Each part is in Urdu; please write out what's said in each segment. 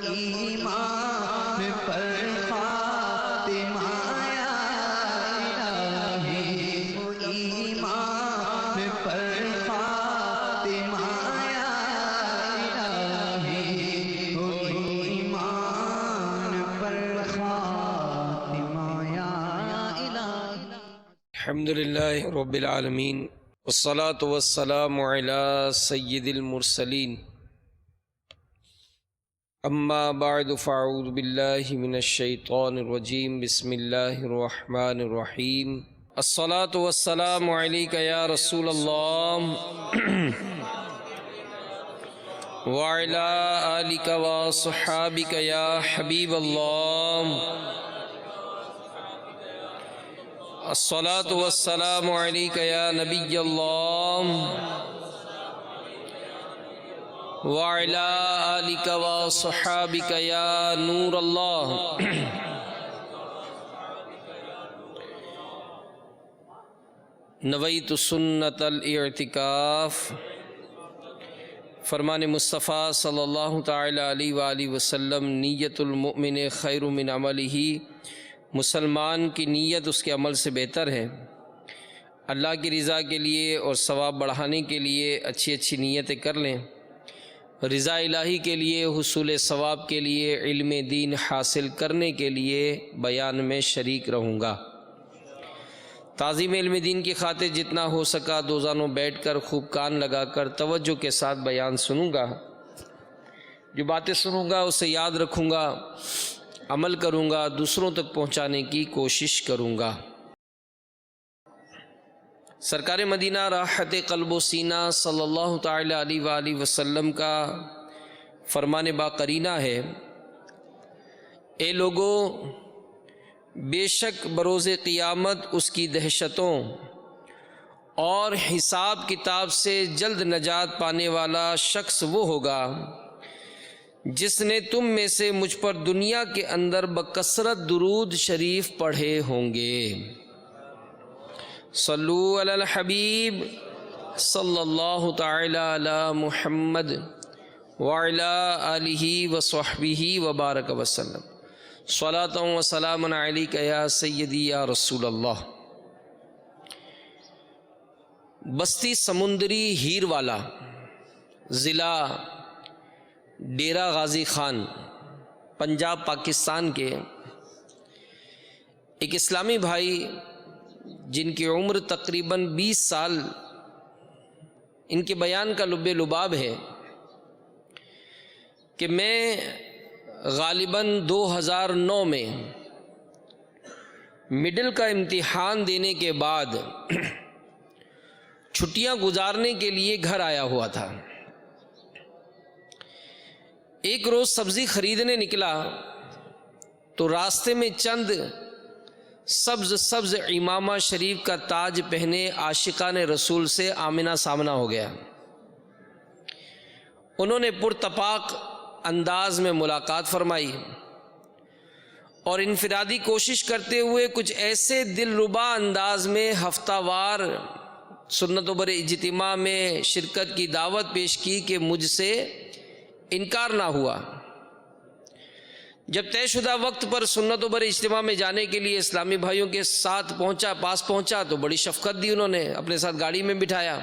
ایمان پر خاتمہ یا الہی، ایمان پر خاتمہ یا الہی، ایمان پر خاتمہ یا الہی۔ الحمدللہ رب العالمین، والصلاة والسلام علی سید المرسلین، اما بعد فاعوذ باللہ من الشیطان الرجیم، بسم اللہ الرحمن الرحیم۔ الصلاة والسلام علیک یا رسول اللہ وعلی آلک وصحابک یا حبیب اللہ۔ الصلاة والسلام علیک یا نبی اللہ وعلی آلک وصحابک یا نور اللہ۔ نویت سنت الاعتکاف، فرمان مصطفیٰ صلی اللہ تعالی علیہ وآلہ وسلم، نیت المؤمن خیر من عملہ، مسلمان کی نیت اس کے عمل سے بہتر ہے۔ اللہ کی رضا کے لیے اور ثواب بڑھانے کے لیے اچھی اچھی نیتیں کر لیں۔ رضا الہی کے لیے، حصول ثواب کے لیے، علم دین حاصل کرنے کے لیے بیان میں شریک رہوں گا۔ تعظیم علم دین کی خاطر جتنا ہو سکا دوزانوں بیٹھ کر خوب کان لگا کر توجہ کے ساتھ بیان سنوں گا۔ جو باتیں سنوں گا اسے یاد رکھوں گا، عمل کروں گا، دوسروں تک پہنچانے کی کوشش کروں گا۔ سرکار مدینہ راحت قلب و سینہ صلی اللہ تعالی علیہ وآلہ وسلم کا فرمان باقرینہ ہے، اے لوگو، بے شک بروز قیامت اس کی دہشتوں اور حساب کتاب سے جلد نجات پانے والا شخص وہ ہوگا جس نے تم میں سے مجھ پر دنیا کے اندر بکثرت درود شریف پڑھے ہوں گے۔ صلو علی الحبیب صلی اللہ تعالی علی محمد وعلی آلہ وصحبہ وبارک وسلم۔ صلاۃ و سلام علیک یا سیدی یا رسول اللہ۔ بستی سمندری ہیر والا، ضلع ڈیرہ غازی خان، پنجاب، پاکستان کے ایک اسلامی بھائی جن کی عمر تقریباً 20 سال، ان کے بیان کا لب لباب ہے کہ میں غالباً 2009 میں مڈل کا امتحان دینے کے بعد چھٹیاں گزارنے کے لیے گھر آیا ہوا تھا۔ ایک روز سبزی خریدنے نکلا تو راستے میں چند سبز سبز امامہ شریف کا تاج پہنے عاشقان رسول سے آمنا سامنا ہو گیا۔ انہوں نے پرتپاک انداز میں ملاقات فرمائی اور انفرادی کوشش کرتے ہوئے کچھ ایسے دلربا انداز میں ہفتہ وار سنت و بر اجتماع میں شرکت کی دعوت پیش کی کہ مجھ سے انکار نہ ہوا۔ جب طے شدہ وقت پر سنت و بر اجتماع میں جانے کے لیے اسلامی بھائیوں کے ساتھ پاس پہنچا تو بڑی شفقت دی، انہوں نے اپنے ساتھ گاڑی میں بٹھایا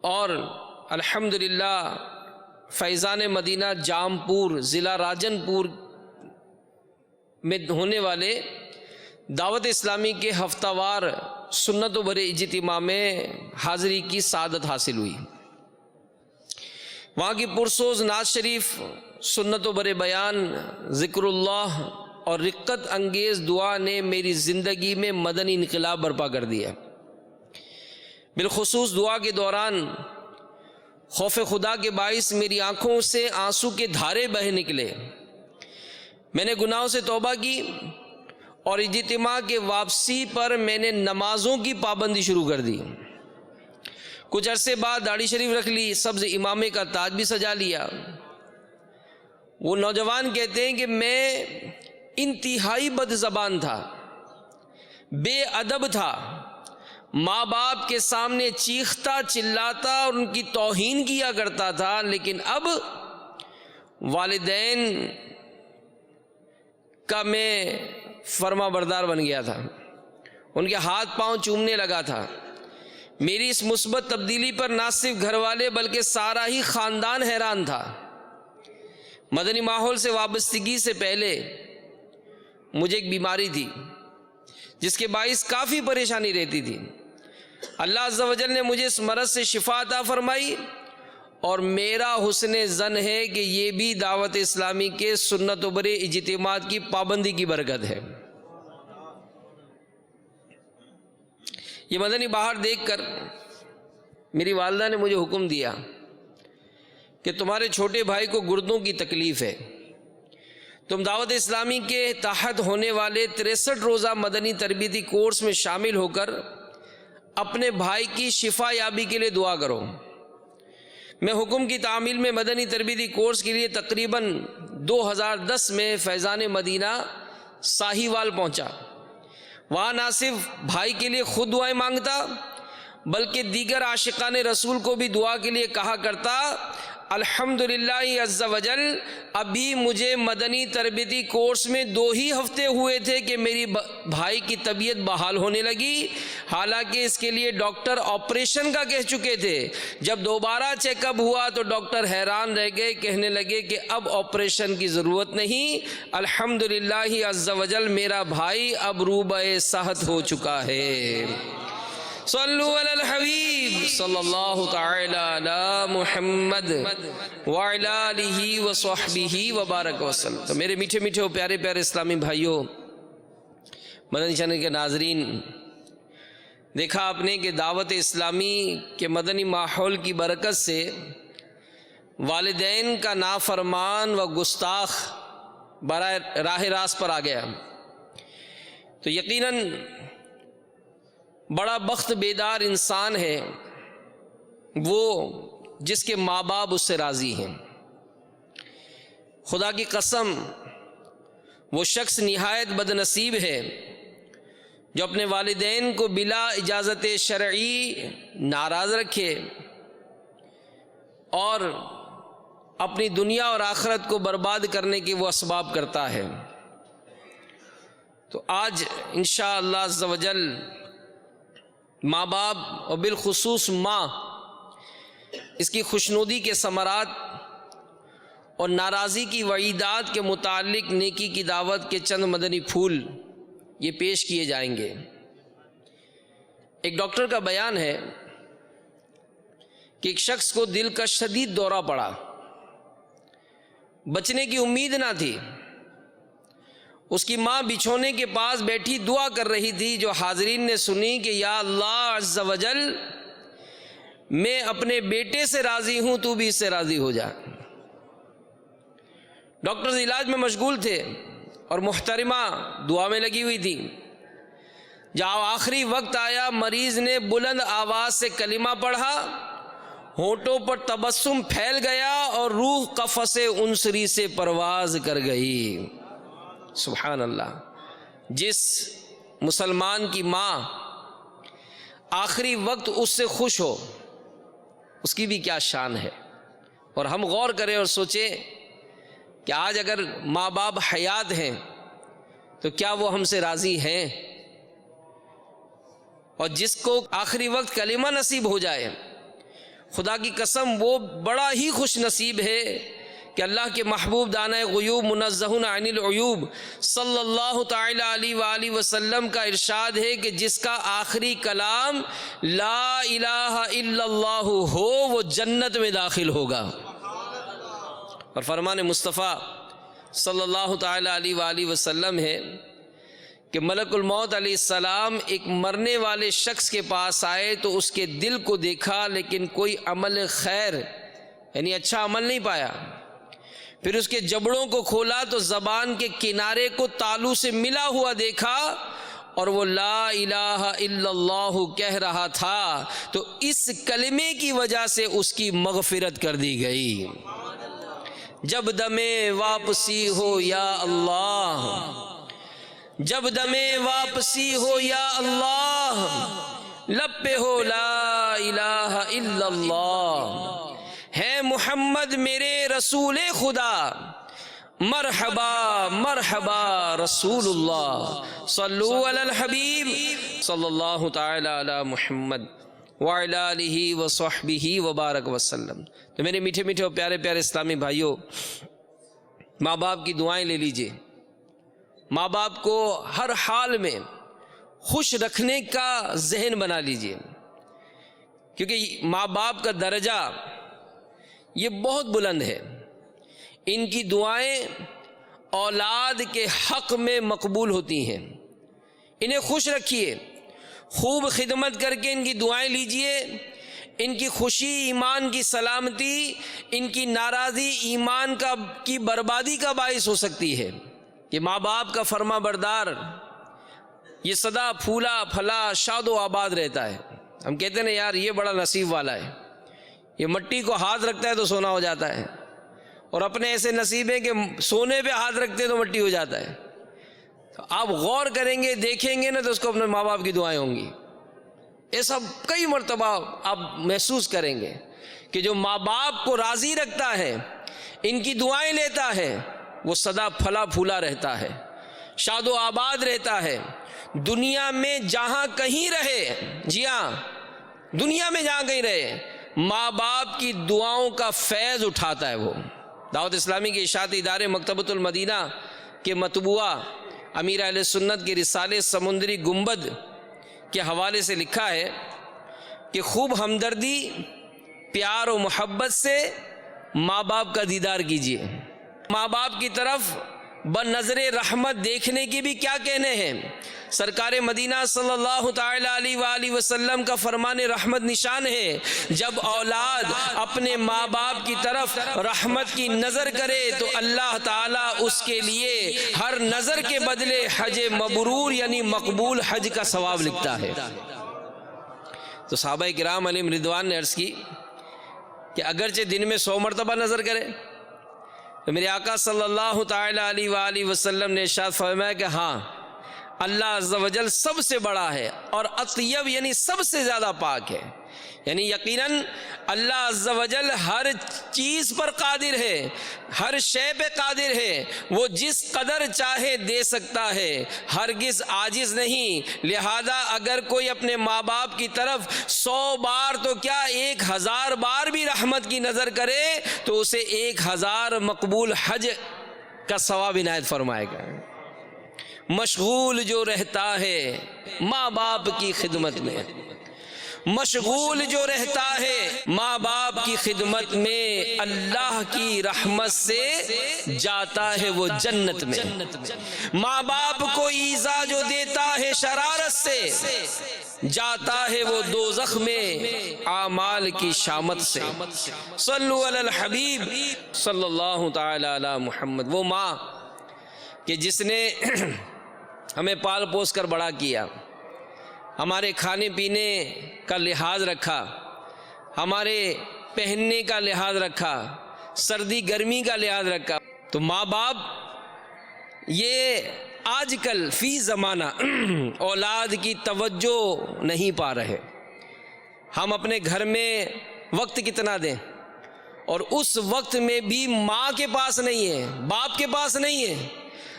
اور الحمدللہ فیضان مدینہ جامپور، ضلع راجن پور میں ہونے والے دعوت اسلامی کے ہفتہ وار سنت و بر اجتماع میں حاضری کی سعادت حاصل ہوئی۔ وہاں کی پرسوز نعت شریف، سنت و بر بیان، ذکر اللہ اور رقت انگیز دعا نے میری زندگی میں مدنی انقلاب برپا کر دیا۔ بالخصوص دعا کے دوران خوف خدا کے باعث میری آنکھوں سے آنسو کے دھارے بہہ نکلے۔ میں نے گناہوں سے توبہ کی اور اجتماع کے واپسی پر میں نے نمازوں کی پابندی شروع کر دی۔ کچھ عرصے بعد داڑھی شریف رکھ لی، سبز امامے کا تاج بھی سجا لیا۔ وہ نوجوان کہتے ہیں کہ میں انتہائی بد زبان تھا، بے ادب تھا، ماں باپ کے سامنے چیختا چلاتا اور ان کی توہین کیا کرتا تھا، لیکن اب والدین کا میں فرما بردار بن گیا تھا، ان کے ہاتھ پاؤں چومنے لگا تھا۔ میری اس مثبت تبدیلی پر نہ صرف گھر والے بلکہ سارا ہی خاندان حیران تھا۔ مدنی ماحول سے وابستگی سے پہلے مجھے ایک بیماری تھی جس کے باعث کافی پریشانی رہتی تھی۔ اللہ عز و جل نے مجھے اس مرض سے شفا عطا فرمائی، اور میرا حسن ظن ہے کہ یہ بھی دعوت اسلامی کے سنت و بر اجتماعات کی پابندی کی برکت ہے۔ یہ مدنی بہار دیکھ کر میری والدہ نے مجھے حکم دیا کہ تمہارے چھوٹے بھائی کو گردوں کی تکلیف ہے، تم دعوت اسلامی کے تحت ہونے والے 63 روزہ مدنی تربیتی کورس میں شامل ہو کر اپنے بھائی کی شفا یابی کے لیے دعا کرو۔ میں حکم کی تعمیل میں مدنی تربیتی کورس کے لیے تقریباً 2010 میں فیضان مدینہ ساہیوال پہنچا۔ وہاں نہ صرف بھائی کے لیے خود دعائیں مانگتا بلکہ دیگر عاشقان رسول کو بھی دعا کے لیے کہا کرتا، الحمدللہ عز و جل ابھی مجھے مدنی تربیتی کورس میں 2 ہی ہفتے ہوئے تھے کہ میری بھائی کی طبیعت بحال ہونے لگی، حالانکہ اس کے لیے ڈاکٹر آپریشن کا کہہ چکے تھے۔ جب دوبارہ چیک اپ ہوا تو ڈاکٹر حیران رہ گئے، کہنے لگے کہ اب آپریشن کی ضرورت نہیں، الحمدللہ عز و جل میرا بھائی اب روبہ صحت ہو چکا ہے۔ صلو علی الحبیب صلی اللہ تعالی علی محمد وعلی آلہ وصحبہ وبارک وسلم۔ تو میرے میٹھے میٹھے و پیارے پیارے اسلامی بھائیوں، مدنی چینل کے ناظرین، دیکھا آپ نے کہ دعوت اسلامی کے مدنی ماحول کی برکت سے والدین کا نافرمان و گستاخ راہ راست پر آ گیا، تو یقیناً بڑا بخت بیدار انسان ہے وہ جس کے ماں باپ اس سے راضی ہیں۔ خدا کی قسم وہ شخص نہایت بد نصیب ہے جو اپنے والدین کو بلا اجازت شرعی ناراض رکھے اور اپنی دنیا اور آخرت کو برباد کرنے کے وہ اسباب کرتا ہے۔ تو آج انشاءاللہ عز و جل ماں باپ اور بالخصوص ماں، اس کی خوشنودی کے ثمرات اور ناراضی کی وعیدات کے متعلق نیکی کی دعوت کے چند مدنی پھول یہ پیش کیے جائیں گے۔ ایک ڈاکٹر کا بیان ہے کہ ایک شخص کو دل کا شدید دورہ پڑا، بچنے کی امید نہ تھی۔ اس کی ماں بچھونے کے پاس بیٹھی دعا کر رہی تھی، جو حاضرین نے سنی کہ یا اللہ عز و جل میں اپنے بیٹے سے راضی ہوں، تو بھی اس سے راضی ہو جا۔ ڈاکٹرز علاج میں مشغول تھے اور محترمہ دعا میں لگی ہوئی تھی۔ جب آخری وقت آیا، مریض نے بلند آواز سے کلمہ پڑھا، ہونٹوں پر تبسم پھیل گیا اور روح قفس انصری سے پرواز کر گئی۔ سبحان اللہ! جس مسلمان کی ماں آخری وقت اس سے خوش ہو، اس کی بھی کیا شان ہے۔ اور ہم غور کریں اور سوچیں کہ آج اگر ماں باپ حیات ہیں تو کیا وہ ہم سے راضی ہیں؟ اور جس کو آخری وقت کلمہ نصیب ہو جائے، خدا کی قسم وہ بڑا ہی خوش نصیب ہے کہ اللہ کے محبوب دانہ غیوب منزہ عن العیوب صلی اللہ تعالی علیہ وآلہ وسلم کا ارشاد ہے کہ جس کا آخری کلام لا الہ الا اللہ ہو وہ جنت میں داخل ہوگا۔ اور فرمان مصطفیٰ صلی اللہ تعالی علیہ وآلہ وسلم ہے کہ ملک الموت علیہ السلام ایک مرنے والے شخص کے پاس آئے تو اس کے دل کو دیکھا لیکن کوئی عمل خیر یعنی اچھا عمل نہیں پایا۔ پھر اس کے جبڑوں کو کھولا تو زبان کے کنارے کو تالو سے ملا ہوا دیکھا اور وہ لا الہ الا اللہ کہہ رہا تھا، تو اس کلمے کی وجہ سے اس کی مغفرت کر دی گئی۔ جب دمے واپسی ہو یا اللہ، جب دمے واپسی ہو یا اللہ، لب پہ ہو لا الہ الا اللہ، ہے محمد میرے رسول خدا، مرحبا مرحبا رسول اللہ، صلو علی الحبیب صلی اللہ تعالی علی محمد وعلی آلہ وصحبہ وبارک وسلم۔ تو میرے میٹھے میٹھے اور پیارے پیارے اسلامی بھائیوں، ماں باپ کی دعائیں لے لیجئے، ماں باپ کو ہر حال میں خوش رکھنے کا ذہن بنا لیجئے، کیونکہ ماں باپ کا درجہ یہ بہت بلند ہے۔ ان کی دعائیں اولاد کے حق میں مقبول ہوتی ہیں۔ انہیں خوش رکھیے، خوب خدمت کر کے ان کی دعائیں لیجئے۔ ان کی خوشی ایمان کی سلامتی، ان کی ناراضی ایمان کی بربادی کا باعث ہو سکتی ہے۔ کہ ماں باپ کا فرما بردار یہ سدا پھولا پھلا شاد و آباد رہتا ہے۔ ہم کہتے ہیں نا یار یہ بڑا نصیب والا ہے، یہ مٹی کو ہاتھ رکھتا ہے تو سونا ہو جاتا ہے، اور اپنے ایسے نصیب ہیں کہ سونے پہ ہاتھ رکھتے ہیں تو مٹی ہو جاتا ہے۔ تو آپ غور کریں گے، دیکھیں گے نا، تو اس کو اپنے ماں باپ کی دعائیں ہوں گی۔ ایسا کئی مرتبہ آپ محسوس کریں گے کہ جو ماں باپ کو راضی رکھتا ہے، ان کی دعائیں لیتا ہے، وہ سدا پھلا پھولا رہتا ہے، شاد و آباد رہتا ہے، دنیا میں جہاں کہیں رہے۔ جی ہاں، دنیا میں جہاں کہیں رہے، ماں باپ کی دعاؤں کا فیض اٹھاتا ہے۔ وہ دعوت اسلامی کے اشاعتی ادارے مکتبۃ المدینہ کے مطبوعہ امیر اہل سنت کے رسالے سمندری گنبد کے حوالے سے لکھا ہے کہ خوب ہمدردی، پیار و محبت سے ماں باپ کا دیدار کیجیے۔ ماں باپ کی طرف بنظر رحمت دیکھنے کی بھی کیا کہنے ہیں۔ سرکار مدینہ صلی اللہ تعالی علیہ وآلہ وسلم کا فرمان رحمت نشان ہے، جب اولاد اپنے ماں باپ کی طرف رحمت کی نظر کرے تو اللہ تعالیٰ اس کے لیے ہر نظر کے بدلے حج مبرور یعنی مقبول حج کا ثواب لکھتا ہے۔ تو صحابہ کرام علیہم رضوان نے عرض کی کہ اگرچہ دن میں 100 مرتبہ نظر کرے، تو میرے آقا صلی اللہ تعالی علیہ وآلہ وسلم نے ارشاد فرمایا کہ ہاں، اللہ عز و جل سب سے بڑا ہے اور اطیب یعنی سب سے زیادہ پاک ہے۔ یعنی یقیناً اللہ عز و جل ہر چیز پر قادر ہے، ہر شے پہ قادر ہے، وہ جس قدر چاہے دے سکتا ہے، ہرگز عاجز نہیں۔ لہذا اگر کوئی اپنے ماں باپ کی طرف 100 بار تو کیا 1000 بار بھی رحمت کی نظر کرے تو اسے 1000 مقبول حج کا ثواب عنایت فرمائے گا۔ مشغول جو رہتا ہے ماں باپ کی خدمت میں، مشغول جو رہتا ہے ماں باپ کی خدمت میں، اللہ کی رحمت سے جاتا ہے وہ جنت میں۔ ماں باپ کو ایذا جو دیتا ہے شرارت سے، جاتا ہے وہ دوزخ میں اعمال کی شامت سے۔ صلو علی الحبیب صلی اللہ تعالی علی محمد۔ وہ ماں کہ جس نے ہمیں پال پوس کر بڑا کیا، ہمارے کھانے پینے کا لحاظ رکھا، ہمارے پہننے کا لحاظ رکھا، سردی گرمی کا لحاظ رکھا۔ تو ماں باپ یہ آج کل فی زمانہ اولاد کی توجہ نہیں پا رہے۔ ہم اپنے گھر میں وقت کتنا دیں، اور اس وقت میں بھی ماں کے پاس نہیں ہے، باپ کے پاس نہیں ہے،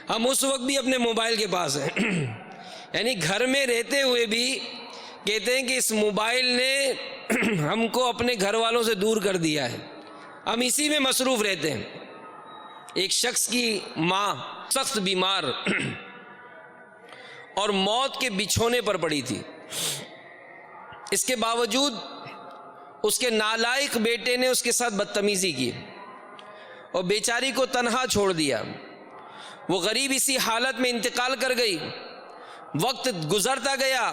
ہم اس وقت بھی اپنے موبائل کے پاس ہیں۔ یعنی گھر میں رہتے ہوئے بھی کہتے ہیں کہ اس موبائل نے ہم کو اپنے گھر والوں سے دور کر دیا ہے، ہم اسی میں مصروف رہتے ہیں۔ ایک شخص کی ماں سخت بیمار اور موت کے بچھونے پر پڑی تھی، اس کے باوجود اس کے نالائق بیٹے نے اس کے ساتھ بدتمیزی کی اور بیچاری کو تنہا چھوڑ دیا۔ وہ غریب اسی حالت میں انتقال کر گئی۔ وقت گزرتا گیا،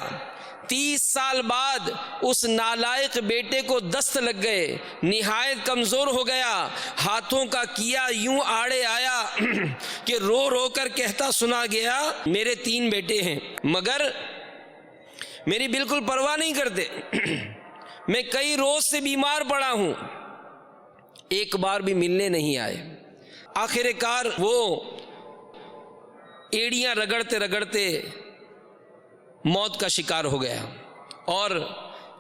30 سال بعد اس نالائق بیٹے کو دست لگ گئے، نہایت کمزور ہو گیا، ہاتھوں کا کیا یوں آڑے آیا کہ رو رو کر کہتا سنا گیا، میرے 3 بیٹے ہیں مگر میری بالکل پرواہ نہیں کرتے، میں کئی روز سے بیمار پڑا ہوں، ایک بار بھی ملنے نہیں آئے۔ آخر کار وہ ایڑیاں رگڑتے رگڑتے موت کا شکار ہو گیا، اور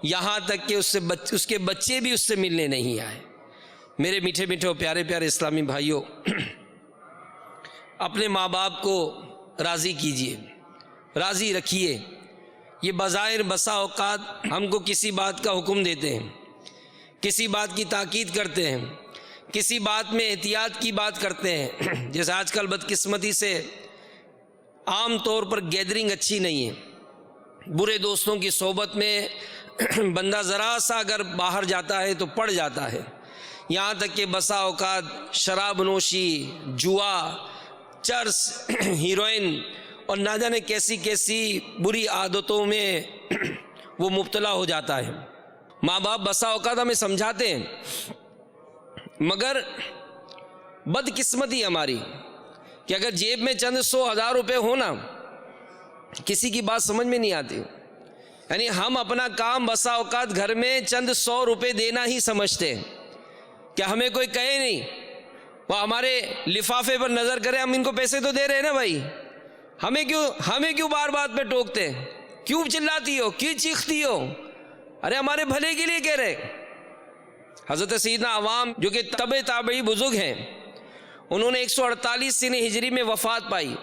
یہاں تک کہ اس کے بچے بھی اس سے ملنے نہیں آئے۔ میرے میٹھے میٹھے اور پیارے پیارے اسلامی بھائیوں، اپنے ماں باپ کو راضی کیجئے، راضی رکھیے۔ یہ بظاہر بسا اوقات ہم کو کسی بات کا حکم دیتے ہیں، کسی بات کی تاکید کرتے ہیں، کسی بات میں احتیاط کی بات کرتے ہیں۔ جیسے آج کل بدقسمتی سے عام طور پر گیدرنگ اچھی نہیں ہے، برے دوستوں کی صحبت میں بندہ ذرا سا اگر باہر جاتا ہے تو پڑ جاتا ہے، یہاں تک کہ بسا اوقات شراب نوشی، جوا، چرس، ہیروئن اور نہ جانے کیسی کیسی بری عادتوں میں وہ مبتلا ہو جاتا ہے۔ ماں باپ بسا اوقات ہمیں سمجھاتے ہیں، مگر بدقسمتی ہماری کہ اگر جیب میں چند 100,000 روپے ہونا، کسی کی بات سمجھ میں نہیں آتی۔ یعنی ہم اپنا کام بسا اوقات گھر میں چند 100 روپے دینا ہی سمجھتے ہیں، کہ ہمیں کوئی کہے نہیں، وہ ہمارے لفافے پر نظر کرے، ہم ان کو پیسے تو دے رہے ہیں نا بھائی، ہمیں کیوں بار بات پہ ٹوکتے ہیں، کیوں چلاتی ہو، کیوں چیختی ہو؟ ارے ہمارے بھلے کے لیے کہہ رہے۔ حضرت سیدنا عوام جو کہ تبع تابعی بزرگ ہیں، انہوں نے 148 سنہ ہجری میں وفات پائی۔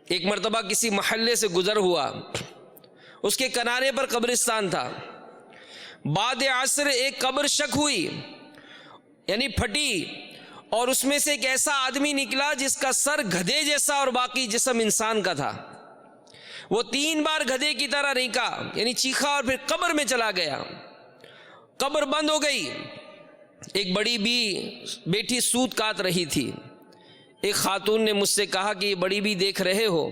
ایک مرتبہ کسی محلے سے گزر ہوا، اس کے کنارے پر قبرستان تھا۔ بعد عصر ایک قبر شک ہوئی، یعنی پھٹی، اور اس میں سے ایک ایسا آدمی نکلا جس کا سر گدھے جیسا اور باقی جسم انسان کا تھا۔ وہ 3 بار گدھے کی طرح ریکا، یعنی چیخا، اور پھر قبر میں چلا گیا۔ قبر بند ہو گئی۔ ایک بڑی بیٹی سود کاٹ رہی تھی۔ ایک خاتون نے مجھ سے کہا کہ یہ بڑی بھی دیکھ رہے ہو؟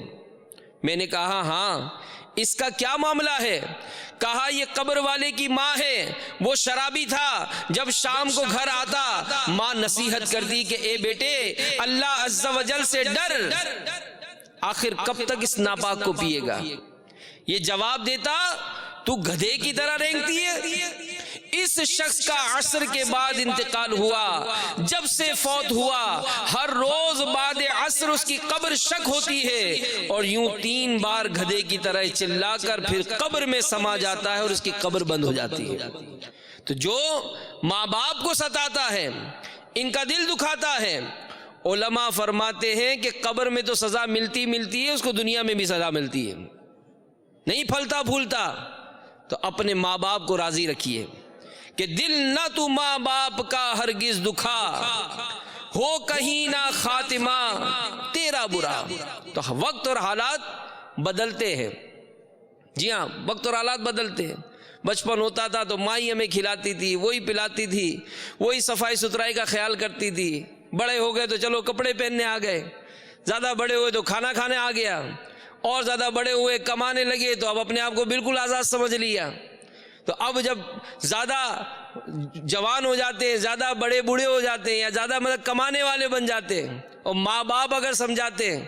میں نے کہا ہاں۔ اس کا کیا معاملہ ہے؟ کہا یہ قبر والے کی ماں ہے، وہ شرابی تھا، جب شام کو گھر آتا ماں نصیحت کرتی کہ اے بیٹے اللہ عز و جل سے ڈر، آخر کب تک اس ناپاک کو پیے گا؟ یہ جواب دیتا تو گدھے کی طرح رینگتی ہے۔ اس شخص کا عصر کے بعد انتقال ہوا، جب سے فوت ہوا ہر روز بعد عصر اس کی قبر شک ہوتی ہے، اور یوں 3 بار گدھے کی طرح چلا کر پھر قبر میں سما جاتا ہے اور اس کی قبر بند ہو جاتی ہے۔ تو جو ماں باپ کو ستاتا ہے، ان کا دل دکھاتا ہے، علماء فرماتے ہیں کہ قبر میں تو سزا ملتی ہے، اس کو دنیا میں بھی سزا ملتی ہے، نہیں پھلتا پھولتا۔ تو اپنے ماں باپ کو راضی رکھیے کہ دل نہ تو ماں باپ کا ہرگز دکھا، ہو کہیں نہ خاتمہ تیرا برا۔ تو وقت اور حالات بدلتے ہیں، جی ہاں، وقت اور حالات بدلتے ہیں۔ بچپن ہوتا تھا تو ماں ہی ہمیں کھلاتی تھی، وہی پلاتی تھی، وہی صفائی ستھرائی کا خیال کرتی تھی۔ بڑے ہو گئے تو چلو کپڑے پہننے آ گئے، زیادہ بڑے ہوئے تو کھانا کھانے آ گیا، اور زیادہ بڑے ہوئے کمانے لگے تو اب اپنے آپ کو بالکل آزاد سمجھ لیا۔ تو اب جب زیادہ جوان ہو جاتے ہیں، زیادہ بڑے بوڑھے ہو جاتے ہیں، یا زیادہ کمانے والے بن جاتے ہیں، اور ماں باپ اگر سمجھاتے ہیں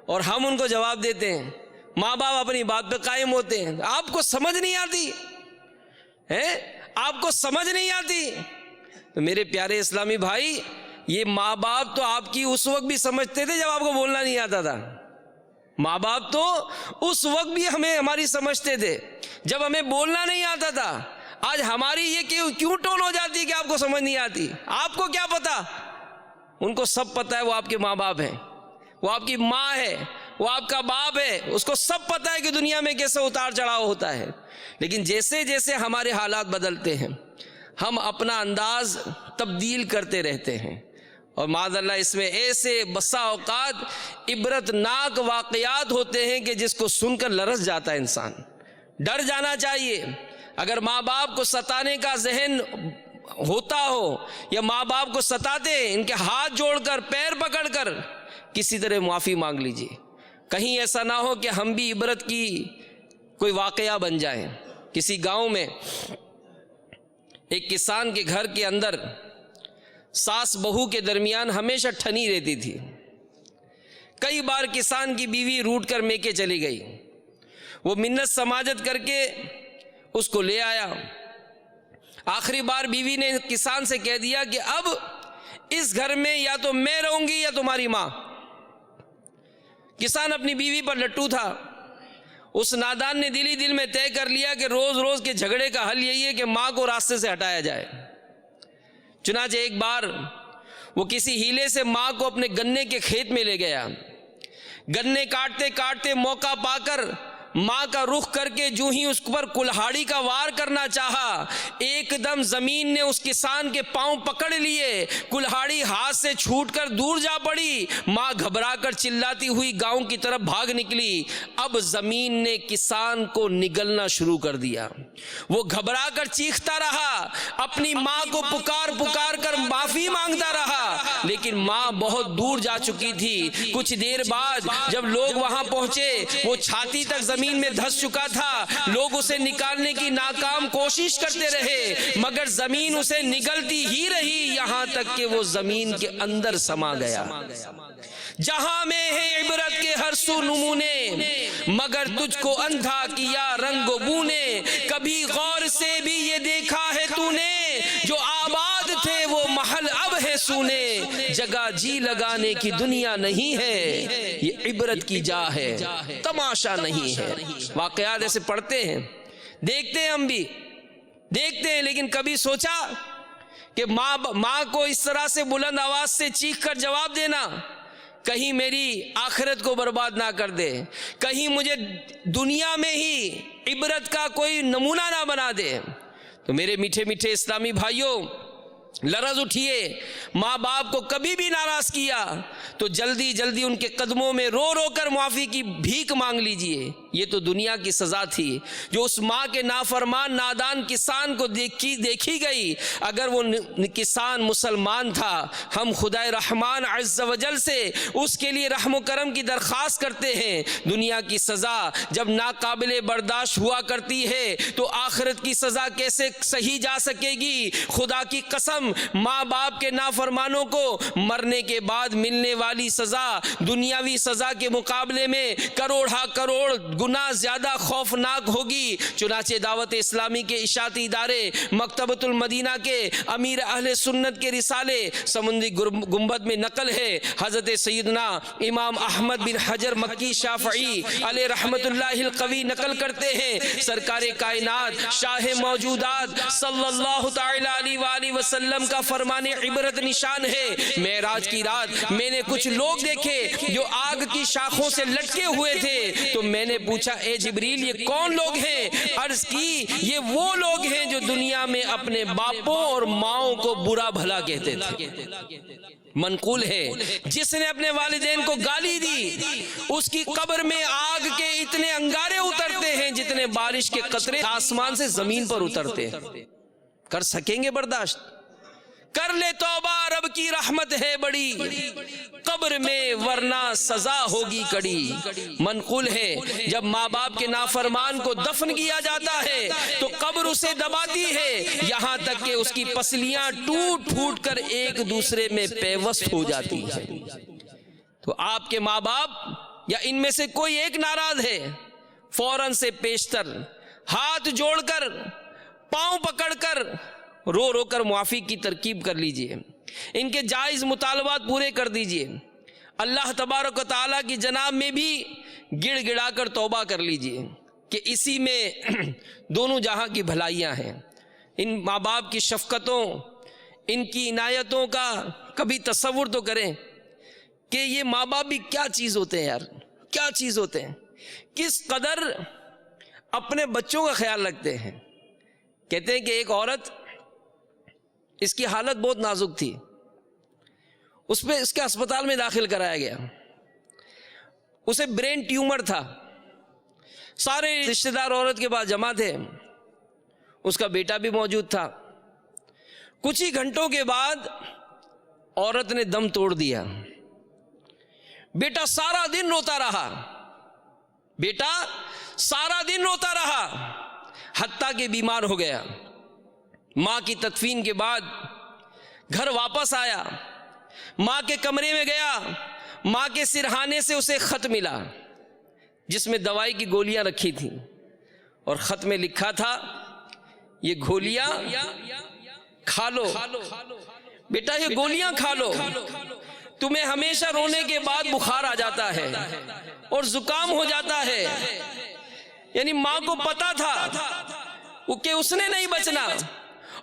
اور ہم ان کو جواب دیتے ہیں، ماں باپ اپنی بات پہ قائم ہوتے ہیں، آپ کو سمجھ نہیں آتی ہے، آپ کو سمجھ نہیں آتی۔ تو میرے پیارے اسلامی بھائی، یہ ماں باپ تو آپ کی اس وقت بھی سمجھتے تھے جب آپ کو بولنا نہیں آتا تھا۔ ماں باپ تو اس وقت بھی ہماری سمجھتے تھے جب ہمیں بولنا نہیں آتا تھا۔ آج ہماری یہ کیوں ٹون ہو جاتی ہے کہ آپ کو سمجھ نہیں آتی؟ آپ کو کیا پتا؟ ان کو سب پتا ہے، وہ آپ کے ماں باپ ہیں، وہ آپ کی ماں ہے، وہ آپ کا باپ ہے، اس کو سب پتا ہے کہ دنیا میں کیسے اتار چڑھاؤ ہوتا ہے۔ لیکن جیسے جیسے ہمارے حالات بدلتے ہیں، ہم اپنا انداز تبدیل کرتے رہتے ہیں، اور معاذ اللہ اس میں ایسے بسا اوقات عبرت ناک واقعات ہوتے ہیں کہ جس کو سن کر لرز جاتا ہے انسان۔ ڈر جانا چاہیے۔ اگر ماں باپ کو ستانے کا ذہن ہوتا ہو، یا ماں باپ کو ستاتے ہیں، ان کے ہاتھ جوڑ کر پیر پکڑ کر کسی طرح معافی مانگ لیجیے، کہیں ایسا نہ ہو کہ ہم بھی عبرت کی کوئی واقعہ بن جائیں۔ کسی گاؤں میں ایک کسان کے گھر کے اندر ساس بہو کے درمیان ہمیشہ ٹھنی رہتی تھی۔ کئی بار کسان کی بیوی روٹ کر میکے چلی گئی، وہ منت سماجت کر کے اس کو لے آیا۔ آخری بار بیوی نے کسان سے کہہ دیا کہ اب اس گھر میں یا تو میں رہوں گی یا تمہاری ماں۔ کسان اپنی بیوی پر لٹو تھا۔ اس نادان نے دل ہی دل میں طے کر لیا کہ روز روز کے جھگڑے کا حل یہی ہے کہ ماں کو راستے سے ہٹایا جائے۔ چنانچہ ایک بار وہ کسی ہیلے سے ماں کو اپنے گنے کے کھیت میں لے گیا. گنے کاٹتے کاٹتے موقع پا کر ماں کا رخ کر کے جو ہی اس پر کلہاڑی کا وار کرنا چاہا، ایک دم زمین نے اس کسان کے پاؤں پکڑ لیے، کلہاڑی ہاتھ سے چھوٹ کر دور جا پڑی. ماں گھبرا کر چلاتی ہوئی گاؤں کی طرف بھاگ نکلی. اب زمین نے کسان کو نگلنا شروع کر دیا. وہ گھبرا کر چیختا رہا، اپنی ماں کو پکار پکار کر معافی مانگتا رہا، لیکن ماں بہت دور جا چکی تھی. کچھ دیر بعد جب لوگ وہاں پہنچے، وہ چھاتی تک زمین میں دھس چکا تھا. لوگ اسے نکالنے کی ناکام کوشش کرتے رہے، مگر زمین اسے نگلتی ہی رہی، یہاں تک کہ وہ زمین کے اندر سما گیا. جہاں میں ہے عبرت کے ہر سو نمونے، مگر تجھ کو اندھا کیا رنگ و بو نے. کبھی غور سے بھی یہ دیکھا ہے تو نے، جو آباد تھے وہ محل اب ہے سونے. جگہ جی لگانے کی دنیا نہیں ہے، یہ عبرت کی جا ہے، تماشا نہیں ہے. واقعات ایسے پڑھتے ہیں، دیکھتے ہیں، ہم بھی دیکھتے ہیں، لیکن کبھی سوچا کہ ماں کو اس طرح سے بلند آواز سے چیخ کر جواب دینا کہیں میری آخرت کو برباد نہ کر دے، کہیں مجھے دنیا میں ہی عبرت کا کوئی نمونہ نہ بنا دے. تو میرے میٹھے میٹھے اسلامی بھائیوں، لرز اٹھیے. ماں باپ کو کبھی بھی ناراض کیا تو جلدی جلدی ان کے قدموں میں رو رو کر معافی کی بھیک مانگ لیجئے. یہ تو دنیا کی سزا تھی جو اس ماں کے نافرمان نادان کسان کو دیکھی گئی. اگر وہ کسان مسلمان تھا، ہم خدائے رحمان عز و جل سے اس کے لیے رحم و کرم کی درخواست کرتے ہیں. دنیا کی سزا جب ناقابل برداشت ہوا کرتی ہے تو آخرت کی سزا کیسے سہی جا سکے گی؟ خدا کی قسم، ماں باپ کے نافرمانوں کو مرنے کے بعد ملنے والی سزا دنیاوی سزا کے مقابلے میں کروڑا کروڑ گنا زیادہ خوفناک ہوگی. چنانچہ دعوت اسلامی کے اشاعتی ادارے مکتبۃ المدینہ کے امیر اہل سنت کے رسالے سمندری گنبد میں نقل ہے، حضرت سیدنا امام احمد بن حجر مکی شافعی علیہ رحمت اللہ القوی نقل کرتے ہیں، سرکار کائنات شاہ موجودات صلی اللہ تعالی علیہ وآلہ وسلم کا فرمان عبرت نشان ہے. معراج کی رات میں نے کچھ لوگ دیکھے جو آگ کی شاخوں سے لٹکے ہوئے تھے، تو میں نے پوچھا اے جبریل یہ کون لوگ ہیں؟ عرض کی یہ وہ لوگ ہیں جو دنیا میں اپنے باپوں اور ماؤں کو برا بھلا کہتے تھے. منقول ہے جس نے اپنے والدین کو گالی دی اس کی قبر میں آگ کے اتنے انگارے اترتے ہیں جتنے بارش کے قطرے آسمان سے زمین پر اترتے ہیں. کر سکیں گے برداشت؟ کر لے توبہ، رب کی رحمت ہے بڑی، قبر میں ورنہ سزا ہوگی کڑی. منقول ہے جب ماں باپ کے نافرمان کو دفن کیا جاتا ہے تو قبر اسے دباتی ہے، یہاں تک کہ اس کی پسلیاں ٹوٹ پھوٹ کر ایک دوسرے میں پیوست ہو جاتی ہیں. تو آپ کے ماں باپ یا ان میں سے کوئی ایک ناراض ہے، فوراً سے پیشتر ہاتھ جوڑ کر پاؤں پکڑ کر رو رو کر معافی کی ترکیب کر لیجئے، ان کے جائز مطالبات پورے کر دیجئے. اللہ تبارک و تعالیٰ کی جناب میں بھی گڑ گڑا کر توبہ کر لیجئے کہ اسی میں دونوں جہاں کی بھلائیاں ہیں. ان ماں باپ کی شفقتوں، ان کی عنایتوں کا کبھی تصور تو کریں کہ یہ ماں باپ بھی کیا چیز ہوتے ہیں یار، کیا چیز ہوتے ہیں، کس قدر اپنے بچوں کا خیال رکھتے ہیں. کہتے ہیں کہ ایک عورت، اس کی حالت بہت نازک تھی، اس کے اسپتال میں داخل کرایا گیا. اسے برین ٹیومر تھا، سارے رشتہ دار عورت کے پاس جمع تھے، اس کا بیٹا بھی موجود تھا. کچھ ہی گھنٹوں کے بعد عورت نے دم توڑ دیا. بیٹا سارا دن روتا رہا، بیٹا سارا دن روتا رہا، حتیٰ کہ بیمار ہو گیا. ماں کی تدفین کے بعد گھر واپس آیا، ماں کے کمرے میں گیا، ماں کے سرہانے سے اسے خط ملا جس میں دوائی کی گولیاں رکھی تھیں، اور خط میں لکھا تھا یہ گولیاں کھا لو بیٹا، یہ گولیاں کھا لو، تمہیں ہمیشہ رونے کے بعد بخار آ جاتا ہے اور زکام ہو جاتا ہے. یعنی ماں کو پتا تھا کہ اس نے نہیں بچنا،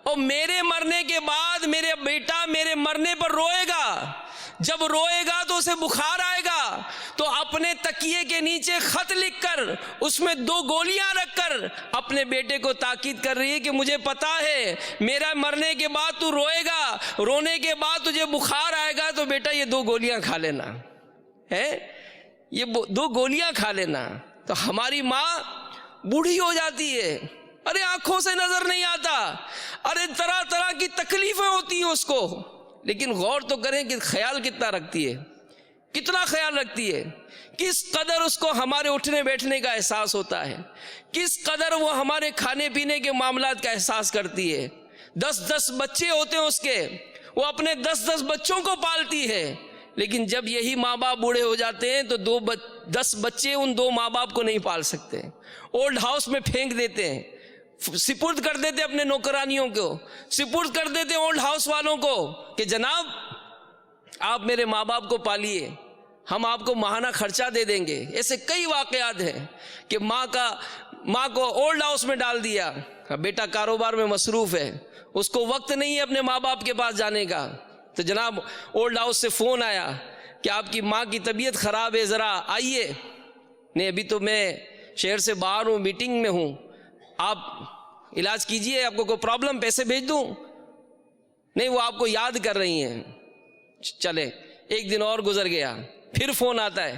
اور میرے مرنے کے بعد میرے بیٹا میرے مرنے پر روئے گا، جب روئے گا تو اسے بخار آئے گا، تو اپنے تکیے کے نیچے خط لکھ کر اس میں 2 گولیاں رکھ کر اپنے بیٹے کو تاکید کر رہی ہے کہ مجھے پتا ہے میرا مرنے کے بعد تو روئے گا، رونے کے بعد تجھے بخار آئے گا، تو بیٹا یہ 2 گولیاں کھا لینا ہے، یہ 2 گولیاں کھا لینا۔ تو ہماری ماں بوڑھی ہو جاتی ہے، ارے آنکھوں سے نظر نہیں آتا، ارے طرح طرح کی تکلیفیں ہوتی ہیں اس کو، لیکن غور تو کریں کہ خیال کتنا رکھتی ہے، کتنا خیال رکھتی ہے، کس قدر اس کو ہمارے اٹھنے بیٹھنے کا احساس ہوتا ہے، کس قدر وہ ہمارے کھانے پینے کے معاملات کا احساس کرتی ہے۔ 10 بچے ہوتے ہیں اس کے، وہ اپنے 10 بچوں کو پالتی ہے، لیکن جب یہی ماں باپ بوڑھے ہو جاتے ہیں تو 10 بچے ان 2 ماں باپ کو نہیں پال سکتے، اولڈ ہاؤس میں پھینک دیتے ہیں، سپرد کر دیتے اپنے نوکرانیوں کو، سپرد کر دیتے اولڈ ہاؤس والوں کو کہ جناب آپ میرے ماں باپ کو پالیے، ہم آپ کو ماہانہ خرچہ دے دیں گے۔ ایسے کئی واقعات ہیں کہ ماں کو اولڈ ہاؤس میں ڈال دیا، بیٹا کاروبار میں مصروف ہے، اس کو وقت نہیں ہے اپنے ماں باپ کے پاس جانے کا، تو جناب اولڈ ہاؤس سے فون آیا کہ آپ کی ماں کی طبیعت خراب ہے، ذرا آئیے۔ نہیں ابھی تو میں شہر سے باہر ہوں، میٹنگ میں ہوں، آپ علاج کیجئے، آپ کو کوئی پرابلم، پیسے بھیج دوں؟ نہیں وہ آپ کو یاد کر رہی ہیں۔ چلے 1 دن اور گزر گیا، پھر فون آتا ہے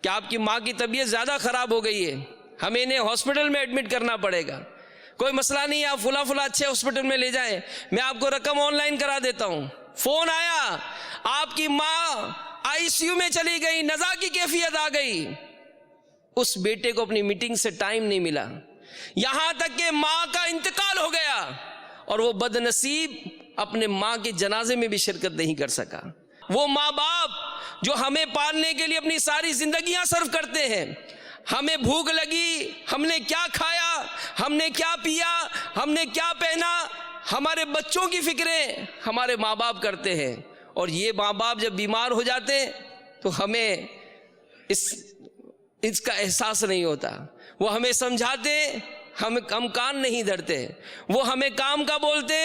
کہ آپ کی ماں کی طبیعت زیادہ خراب ہو گئی ہے، ہمیں انہیں ہاسپٹل میں ایڈمٹ کرنا پڑے گا۔ کوئی مسئلہ نہیں، آپ فلاں اچھے ہاسپٹل میں لے جائیں، میں آپ کو رقم آن لائن کرا دیتا ہوں۔ فون آیا، آپ کی ماں ICU میں چلی گئی، نزا کی کیفیت آ گئی، اس بیٹے کو اپنی میٹنگ سے ٹائم نہیں ملا، یہاں تک کہ ماں کا انتقال ہو گیا، اور وہ بد نصیب اپنے ماں کے جنازے میں بھی شرکت نہیں کر سکا۔ وہ ماں باپ جو ہمیں پالنے کے لیے اپنی ساری زندگیاں صرف کرتے ہیں، ہمیں بھوک لگی، ہم نے کیا کھایا، ہم نے کیا پیا، ہم نے کیا پہنا، ہمارے بچوں کی فکریں ہمارے ماں باپ کرتے ہیں، اور یہ ماں باپ جب بیمار ہو جاتے ہیں تو ہمیں اس کا احساس نہیں ہوتا، وہ ہمیں سمجھاتے، ہم کان نہیں دھرتے، وہ ہمیں کام کا بولتے،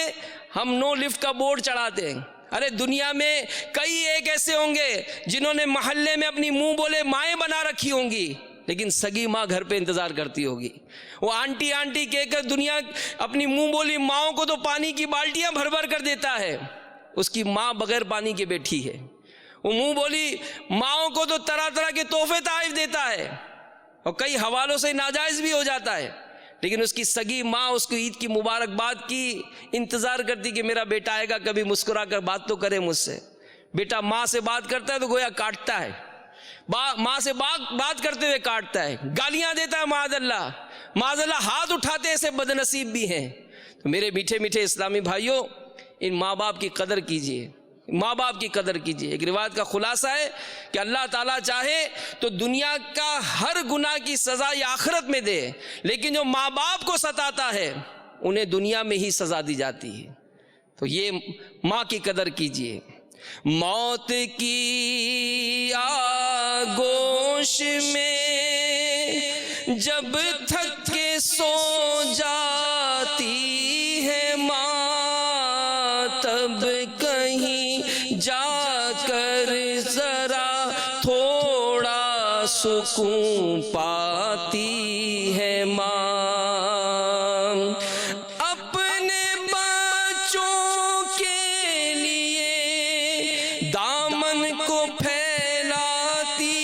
ہم نو لفٹ کا بورڈ چڑھاتے۔ ارے دنیا میں کئی ایک ایسے ہوں گے جنہوں نے محلے میں اپنی منہ بولے مائیں بنا رکھی ہوں گی، لیکن سگی ماں گھر پہ انتظار کرتی ہوگی، وہ آنٹی آنٹی کہہ کر دنیا اپنی منہ بولی ماؤں کو تو پانی کی بالٹیاں بھر بھر کر دیتا ہے، اس کی ماں بغیر پانی کے بیٹھی ہے، وہ منہ بولی ماؤں کو تو طرح طرح کے تحفے تحائف دیتا ہے، اور کئی حوالوں سے ناجائز بھی ہو جاتا ہے، لیکن اس کی سگی ماں اس کو عید کی مبارکباد کی انتظار کرتی کہ میرا بیٹا آئے گا، کبھی مسکرا کر بات تو کرے مجھ سے۔ بیٹا ماں سے بات کرتا ہے تو گویا کاٹتا ہے، ماں سے بات کرتے ہوئے کاٹتا ہے، گالیاں دیتا ہے، معاذ اللہ ہاتھ اٹھاتے ایسے بد نصیب بھی ہیں۔ تو میرے میٹھے میٹھے اسلامی بھائیوں، ان ماں باپ کی قدر کیجئے، ماں باپ کی قدر کیجئے۔ ایک روایت کا خلاصہ ہے کہ اللہ تعالیٰ چاہے تو دنیا کا ہر گناہ کی سزا یا آخرت میں دے، لیکن جو ماں باپ کو ستاتا ہے انہیں دنیا میں ہی سزا دی جاتی ہے۔ تو یہ ماں کی قدر کیجئے۔ موت کی آغوش میں جب تھک کے سو جاتی ہے ماں، تب کہیں جا کر ذرا تھوڑا سکون پاتی ہے ماں، اپنے بچوں کے لیے دامن کو پھیلاتی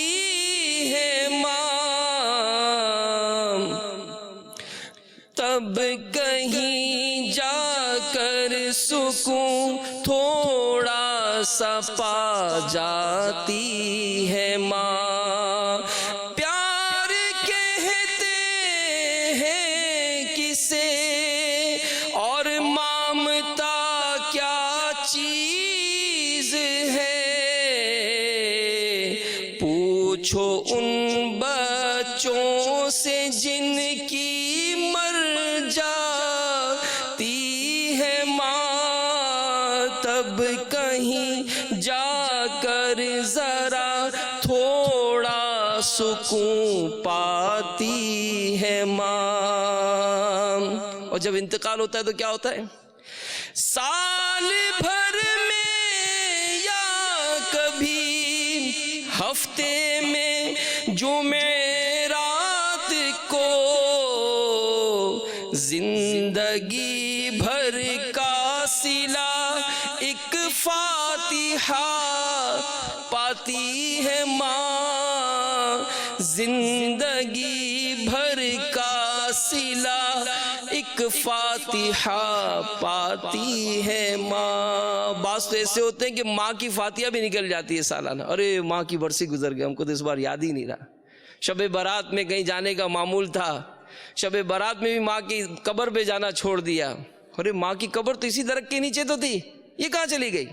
ہے ماں، تب کہیں جا کر سکون تھوڑا سا پا جاتی ہے ماں، پیار کہتے ہیں کسے اور مامتا کیا چیز ہے، پوچھو ان بچوں سے جن کی مر جاتی ہے ماں، تب کہیں جا کر ذرا تھوڑا سکون پاتی ہے ماں۔ اور جب انتقال ہوتا ہے تو کیا ہوتا ہے؟ سال بھر میں یا کبھی ہفتے میں جمعرات کو زندگی بھر کا صلہ ایک فاتحہ پاتی ہے ماں، زندگی بھر کا صلہ ایک فاتحہ پاتی ہے ماں۔ بعض تو ایسے ہوتے ہیں کہ ماں کی فاتحہ بھی نکل جاتی ہے سالانہ، ارے ماں کی برسی گزر گئی، ہم کو تو اس بار یاد ہی نہیں رہا۔ شب برات میں کہیں جانے کا معمول تھا، شب برات میں بھی ماں کی قبر پہ جانا چھوڑ دیا، ارے ماں کی قبر تو اسی درخت کے نیچے تو تھی، یہ کہاں چلی گئی؟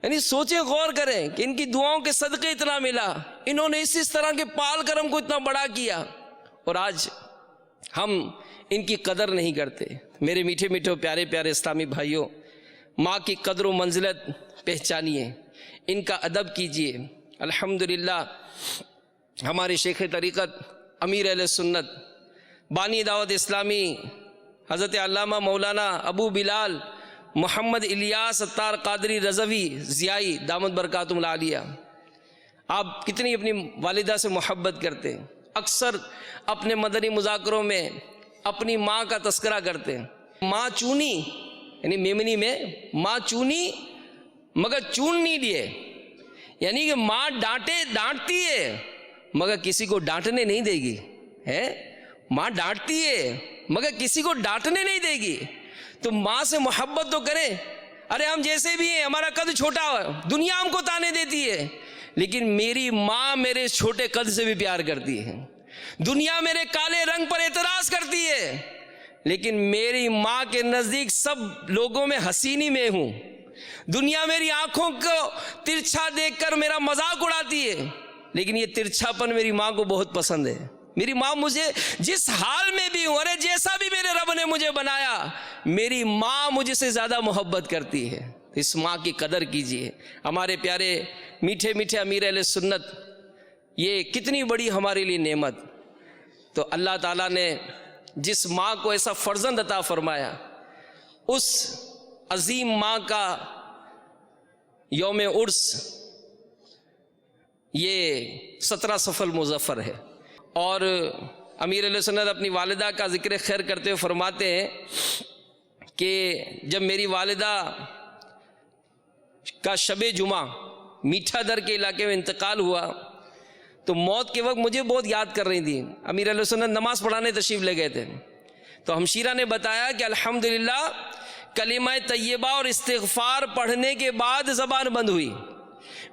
یعنی سوچیں، غور کریں کہ ان کی دعاؤں کے صدقے اتنا ملا، انہوں نے اس طرح کے پال کرم کو اتنا بڑا کیا، اور آج ہم ان کی قدر نہیں کرتے۔ میرے میٹھے میٹھے پیارے پیارے اسلامی بھائیوں، ماں کی قدر و منزلت پہچانیے، ان کا ادب کیجیے۔ الحمدللہ ہمارے شیخ طریقت امیر اہل سنت بانی دعوت اسلامی حضرت علامہ مولانا ابو بلال محمد الیاس ستار قادری رضوی ضیائی دامت برکاتہم العالیہ، آپ کتنی اپنی والدہ سے محبت کرتے ہیں، اکثر اپنے مدنی مذاکروں میں اپنی ماں کا تذکرہ کرتے ہیں۔ ماں چونی، یعنی میمنی میں ماں چونی مگر چون نہیں لیے، یعنی کہ ماں ڈانٹتی ہے مگر کسی کو ڈانٹنے نہیں دے گی، ہے ماں ڈانٹتی ہے مگر کسی کو ڈانٹنے نہیں دے گی۔ تو ماں سے محبت تو کریں، ارے ہم جیسے بھی ہیں، ہمارا قد چھوٹا ہے، دنیا ہم کو تانے دیتی ہے، لیکن میری ماں میرے چھوٹے قد سے بھی پیار کرتی ہے۔ دنیا میرے کالے رنگ پر اعتراض کرتی ہے، لیکن میری ماں کے نزدیک سب لوگوں میں حسینی میں ہوں۔ دنیا میری آنکھوں کو ترچھا دیکھ کر میرا مذاق اڑاتی ہے، لیکن یہ ترچھا پن میری ماں کو بہت پسند ہے۔ میری ماں مجھے جس حال میں بھی ہوں، ارے جیسا بھی میرے رب نے مجھے بنایا، میری ماں مجھ سے زیادہ محبت کرتی ہے۔ اس ماں کی قدر کیجیے۔ ہمارے پیارے میٹھے میٹھے امیر اہل سنت، یہ کتنی بڑی ہمارے لیے نعمت۔ تو اللہ تعالیٰ نے جس ماں کو ایسا فرزند عطا فرمایا، اس عظیم ماں کا یوم عرس یہ 17 صفر المظفر ہے، اور امیر علیہ سنت اپنی والدہ کا ذکر خیر کرتے ہوئے فرماتے ہیں کہ جب میری والدہ کا شب جمعہ میٹھا در کے علاقے میں انتقال ہوا تو موت کے وقت مجھے بہت یاد کر رہی تھی۔ امیر علیہ سنت نماز پڑھانے تشریف لے گئے تھے، تو ہمشیرہ نے بتایا کہ الحمدللہ کلمہ طیبہ اور استغفار پڑھنے کے بعد زبان بند ہوئی،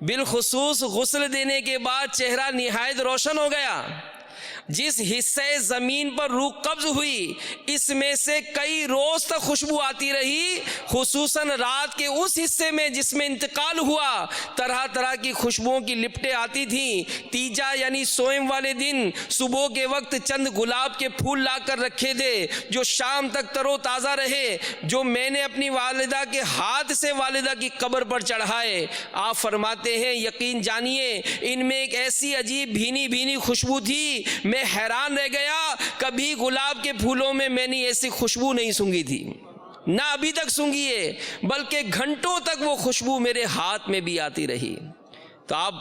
بالخصوص غسل دینے کے بعد چہرہ نہایت روشن ہو گیا۔ جس حصے زمین پر روح قبض ہوئی اس میں سے کئی روز تک خوشبو آتی رہی، خصوصاً رات کے اس حصے میں جس میں انتقال ہوا طرح طرح کی خوشبوؤں کی لپٹیں آتی تھیں۔ تیجا یعنی سوئم والے دن صبح کے وقت چند گلاب کے پھول لا کر رکھے تھے جو شام تک تر و تازہ رہے، جو میں نے اپنی والدہ کے ہاتھ سے والدہ کی قبر پر چڑھائے۔ آپ فرماتے ہیں یقین جانیے ان میں ایک ایسی عجیب بھینی بھینی خوشبو تھی، میں حیران رہ گیا، کبھی گلاب کے پھولوں میں میں نے ایسی خوشبو نہیں سونگھی تھی، نہ ابھی تک سونگھی ہے، بلکہ گھنٹوں تک وہ خوشبو میرے ہاتھ میں بھی آتی رہی۔ تو آپ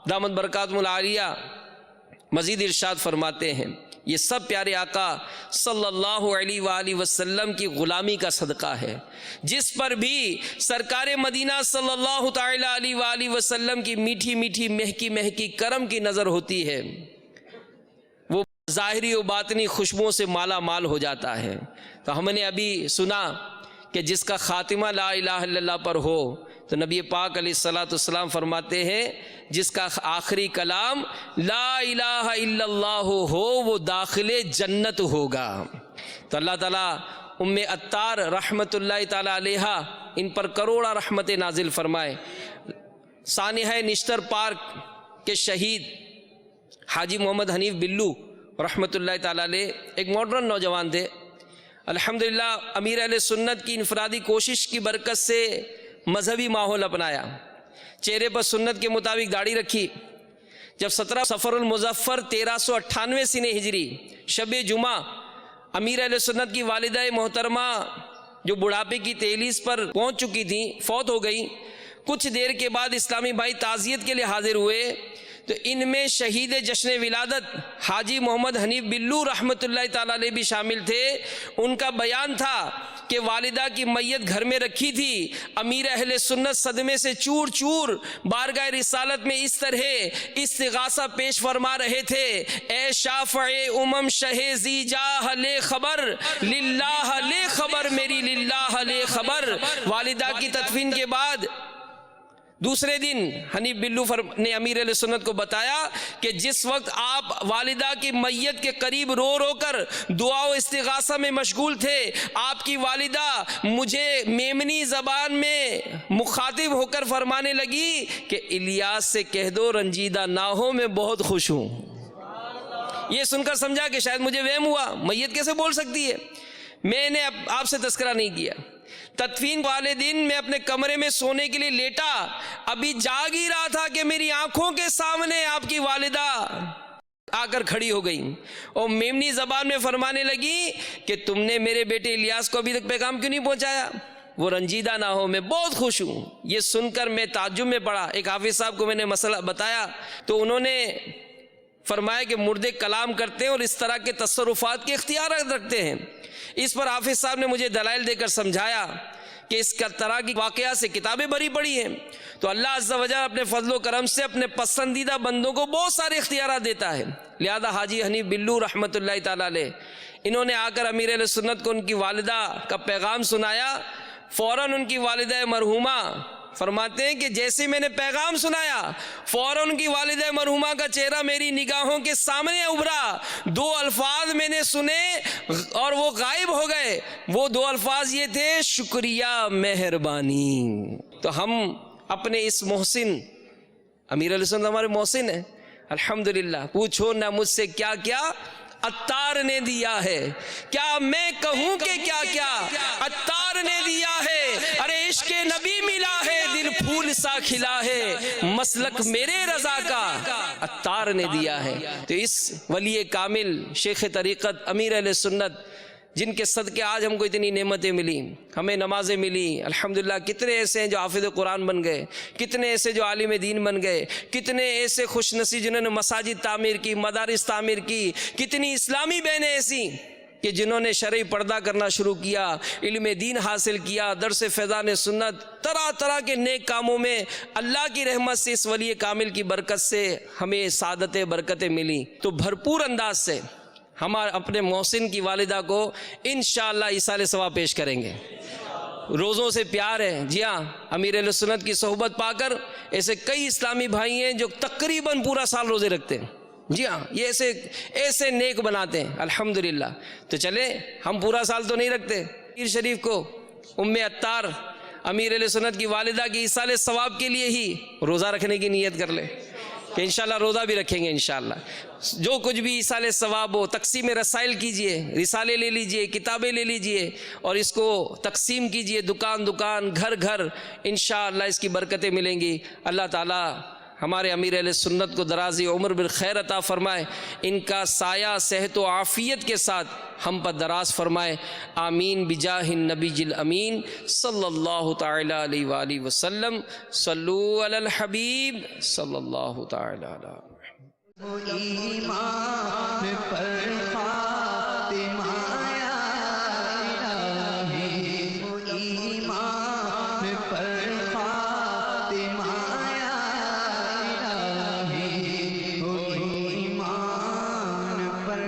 دامت برکاتہم العالیہ مزید ارشاد فرماتے ہیں یہ سب پیارے آقا صلی اللہ علیہ وآلہ وسلم کی غلامی کا صدقہ ہے، جس پر بھی سرکار مدینہ صلی اللہ تعالی علیہ وآلہ وسلم کی میٹھی میٹھی مہکی مہکی کرم کی نظر ہوتی ہے، وہ ظاہری و باطنی خوشبوؤں سے مالا مال ہو جاتا ہے۔ تو ہم نے ابھی سنا کہ جس کا خاتمہ لا الہ الا اللہ پر ہو تو نبی پاک علیہ السلام فرماتے ہیں جس کا آخری کلام لا الہ الا اللہ ہو وہ داخل جنت ہوگا۔ تو اللہ تعالیٰ ام عطار رحمت اللہ تعالی علیہ ان پر کروڑا رحمت نازل فرمائے۔ سانحہ نشتر پارک کے شہید حاجی محمد حنیف بلو رحمت اللہ تعالیٰ علیہ ایک ماڈرن نوجوان تھے۔ الحمدللہ امیر اہل سنت کی انفرادی کوشش کی برکت سے مذہبی ماحول اپنایا، چہرے پر سنت کے مطابق داڑھی رکھی۔ جب 17 صفر المظفر 1398 سنہ ہجری شب جمعہ امیر اہل سنت کی والدہ محترمہ جو بڑھاپے کی دہلیز پر پہنچ چکی تھیں، فوت ہو گئی۔ کچھ دیر کے بعد اسلامی بھائی تعزیت کے لیے حاضر ہوئے تو ان میں شہید جشن ولادت حاجی محمد حنیف بلو رحمۃ اللہ تعالیٰ علیہ بھی شامل تھے۔ ان کا بیان تھا کہ والدہ کی میت گھر میں رکھی تھی، امیر اہل سنت صدمے سے چور چور بارگاہ رسالت میں اس طرح استغاثہ پیش فرما رہے تھے: اے شافع امم شہ زی جاہ لے خبر، للہ لے خبر، میری للہ لے خبر۔ والدہ کی تدفین کے بعد دوسرے دن حنیف بلو نے امیر علیہ سنت کو بتایا کہ جس وقت آپ والدہ کی میت کے قریب رو رو کر دعا و استغاثہ میں مشغول تھے، آپ کی والدہ مجھے میمنی زبان میں مخاطب ہو کر فرمانے لگی کہ الیاس سے کہہ دو رنجیدہ نہ ہو، میں بہت خوش ہوں۔ یہ سن کر سمجھا کہ شاید مجھے وہم ہوا، میت کیسے بول سکتی ہے؟ میں نے آپ سے تذکرہ نہیں کیا۔ تدفین والے دن میں اپنے کمرے میں سونے کے لیے لیٹا، ابھی جاگ ہی رہا تھا کہ میری آنکھوں کے سامنے آپ کی والدہ آ کر کھڑی ہو گئی اور میمنی زبان میں فرمانے لگی کہ تم نے میرے بیٹے الیاس کو ابھی تک پیغام کیوں نہیں پہنچایا؟ وہ رنجیدہ نہ ہو، میں بہت خوش ہوں۔ یہ سن کر میں تعجب میں پڑا۔ ایک حافظ صاحب کو میں نے مسئلہ بتایا تو انہوں نے فرمایا کہ مردے کلام کرتے ہیں اور اس طرح کے تصرفات کے اختیارات رکھتے ہیں۔ اس پر حافظ صاحب نے مجھے دلائل دے کر سمجھایا کہ اس طرح کی واقعہ سے کتابیں بھری پڑی ہیں، تو اللہ عز و جل اپنے فضل و کرم سے اپنے پسندیدہ بندوں کو بہت سارے اختیارات دیتا ہے۔ لہذا حاجی حنیف بلو رحمۃ اللہ تعالیٰ علیہ انہوں نے آ کر امیر علیہ سنت کو ان کی والدہ کا پیغام سنایا۔ فوراً ان کی والدہ مرحومہ فرماتے ہیں کہ جیسے میں نے پیغام سنایا، فوراً ان کی والدہ مرحومہ کا چہرہ میری نگاہوں کے سامنے ابھرا۔ دو الفاظ میں نے سنے اور وہ غائب ہو گئے۔ وہ دو الفاظ یہ تھے: شکریہ، مہربانی۔ تو ہم اپنے اس محسن، امیر علیہ سنت ہمارے محسن ہیں الحمدللہ، پوچھو نہ مجھ سے کیا کیا عطار نے دیا ہے، کیا میں کہوں کہ کیا کیا عطار نے دیا ہے۔ ارے عشق نبی ملا ہے، دل پھول سا کھلا ہے، مسلک میرے رضا کا عطار نے دیا ہے۔ تو اس ولی کامل شیخ طریقت امیر اہل سنت جن کے صدقے آج ہم کو اتنی نعمتیں ملی، ہمیں نمازیں ملی الحمدللہ، کتنے ایسے ہیں جو حافظ قرآن بن گئے، کتنے ایسے جو عالم دین بن گئے، کتنے ایسے خوش نصیب جنہوں نے مساجد تعمیر کی، مدارس تعمیر کی، کتنی اسلامی بہنیں ایسی کہ جنہوں نے شرعی پردہ کرنا شروع کیا، علم دین حاصل کیا، درس فیضان سنت، طرح طرح کے نیک کاموں میں اللہ کی رحمت سے اس ولی کامل کی برکت سے ہمیں سعادتیں برکتیں ملی۔ تو بھرپور انداز سے ہم اپنے محسن کی والدہ کو انشاءاللہ ایصال ثواب پیش کریں گے۔ روزوں سے پیار ہے، جی ہاں، امیر اہل سنت کی صحبت پا کر ایسے کئی اسلامی بھائی ہیں جو تقریباً پورا سال روزے رکھتے ہیں، جی ہاں، یہ ایسے نیک بناتے ہیں الحمدللہ۔ تو چلے، ہم پورا سال تو نہیں رکھتے، پیر شریف کو ام عطار امیر اہل سنت کی والدہ کی ایصال ثواب کے لیے ہی روزہ رکھنے کی نیت کر لیں کہ انشاءاللہ روزہ بھی رکھیں گے انشاءاللہ۔ جو کچھ بھی ایصال ثواب ہو تقسیم رسائل کیجئے، رسالے لے لیجئے، کتابیں لے لیجئے اور اس کو تقسیم کیجئے، دکان دکان، گھر گھر، انشاءاللہ اس کی برکتیں ملیں گی۔ اللہ تعالی ہمارے امیر اہل سنت کو درازی عمر بالخیر عطا فرمائے، ان کا سایہ صحت و عافیت کے ساتھ ہم پر دراز فرمائے، آمین بجاہ النبی الامین صلی اللہ تعالی علیہ وآلہ وسلم۔ صلو علی الحبیب صلی اللہ تعالی علیہ وسلم۔ ایمان پر فاطمہ یا الہی، ایمان پر فاطمہ یا الہی، ایمان پر